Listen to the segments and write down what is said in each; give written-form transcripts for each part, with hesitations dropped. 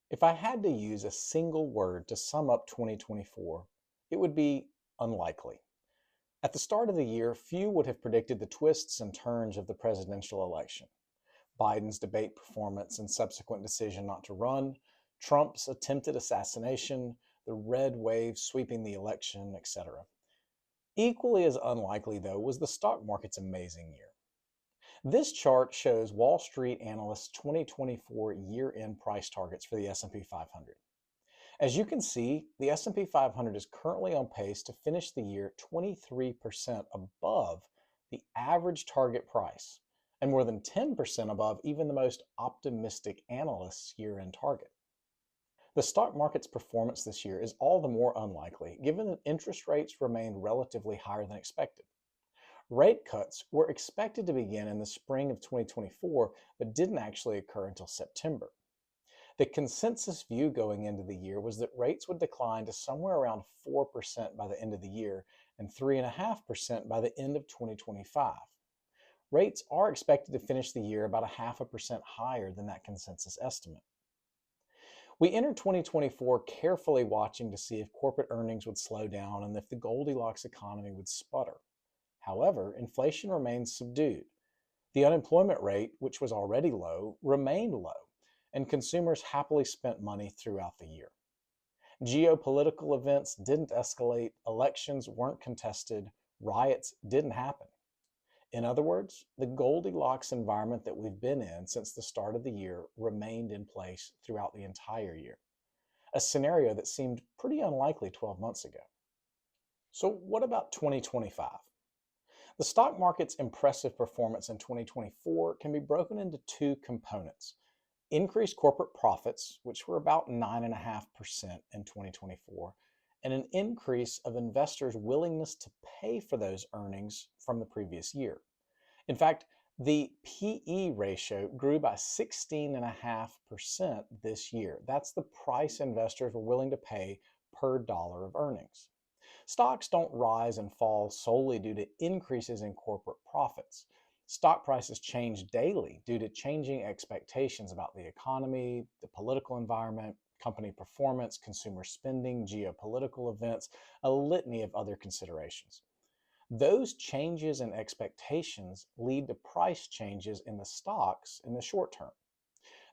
If I had to use a single word to sum up 2024, it would be unlikely. At the start of the year, few would have predicted the twists and turns of the presidential election. Biden's debate performance and subsequent decision not to run, Trump's attempted assassination, the red wave sweeping the election, etc. Equally as unlikely, though, was the stock market's amazing year. This chart shows Wall Street analysts' 2024 year-end price targets for the S&P 500. As you can see, the S&P 500 is currently on pace to finish the year 23% above the average target price and more than 10% above even the most optimistic analysts' year-end target. The stock market's performance this year is all the more unlikely given that interest rates remained relatively higher than expected. Rate cuts were expected to begin in the spring of 2024 but didn't actually occur until September. The consensus view going into the year was that rates would decline to somewhere around 4% by the end of the year and 3.5% by the end of 2025. Rates are expected to finish the year about 0.5% higher than that consensus estimate. We entered 2024 carefully watching to see if corporate earnings would slow down and if the Goldilocks economy would sputter. However, inflation remained subdued. The unemployment rate, which was already low, remained low, and consumers happily spent money throughout the year. Geopolitical events didn't escalate, elections weren't contested, riots didn't happen. In other words, the Goldilocks environment that we've been in since the start of the year remained in place throughout the entire year, a scenario that seemed pretty unlikely 12 months ago. So what about 2025? The stock market's impressive performance in 2024 can be broken into two components: increased corporate profits, which were about 9.5% in 2024, and an increase of investors' willingness to pay for those earnings from the previous year. In fact, the PE ratio grew by 16.5% this year. That's the price investors were willing to pay per dollar of earnings. Stocks don't rise and fall solely due to increases in corporate profits. Stock prices change daily due to changing expectations about the economy, the political environment, company performance, consumer spending, geopolitical events, a litany of other considerations. Those changes in expectations lead to price changes in the stocks in the short term.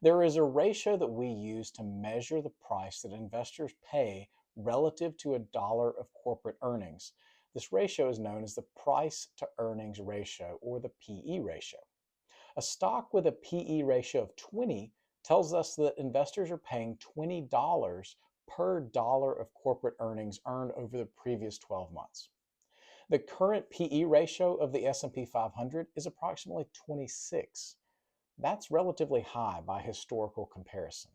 There is a ratio that we use to measure the price that investors pay relative to a dollar of corporate earnings. This ratio is known as the price to earnings ratio, or the PE ratio. A stock with a PE ratio of 20 tells us that investors are paying $20 per dollar of corporate earnings earned over the previous 12 months. The current PE ratio of the S&P 500 is approximately 26. That's relatively high by historical comparison.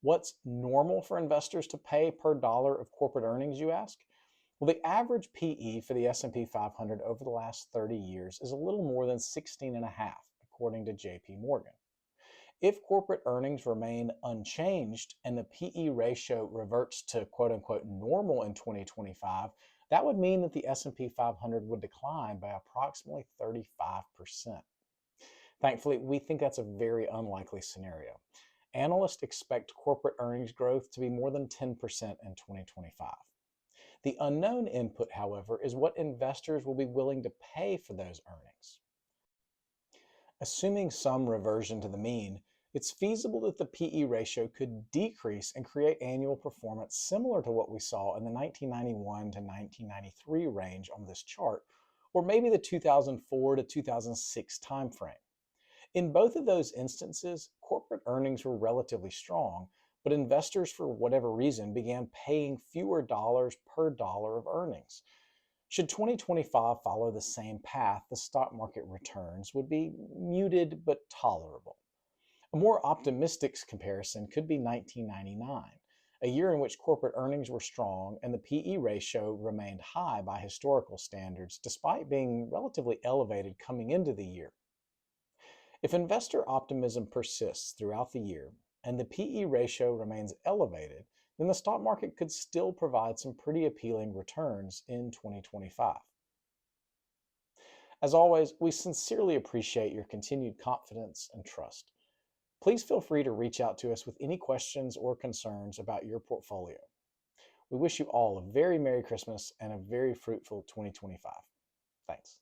What's normal for investors to pay per dollar of corporate earnings, you ask? Well, the average PE for the S&P 500 over the last 30 years is a little more than 16.5, according to JP Morgan. If corporate earnings remain unchanged and the PE ratio reverts to quote-unquote normal in 2025, that would mean that the S&P 500 would decline by approximately 35%. Thankfully, we think that's a very unlikely scenario. Analysts expect corporate earnings growth to be more than 10% in 2025. The unknown input, however, is what investors will be willing to pay for those earnings. Assuming some reversion to the mean, it's feasible that the PE ratio could decrease and create annual performance similar to what we saw in the 1991 to 1993 range on this chart, or maybe the 2004 to 2006 timeframe. In both of those instances, corporate earnings were relatively strong, but investors, for whatever reason, began paying fewer dollars per dollar of earnings. Should 2025 follow the same path, the stock market returns would be muted but tolerable. A more optimistic comparison could be 1999, a year in which corporate earnings were strong and the PE ratio remained high by historical standards, despite being relatively elevated coming into the year. If investor optimism persists throughout the year and the PE ratio remains elevated, then the stock market could still provide some pretty appealing returns in 2025. As always, we sincerely appreciate your continued confidence and trust. Please feel free to reach out to us with any questions or concerns about your portfolio. We wish you all a very Merry Christmas and a very fruitful 2025. Thanks.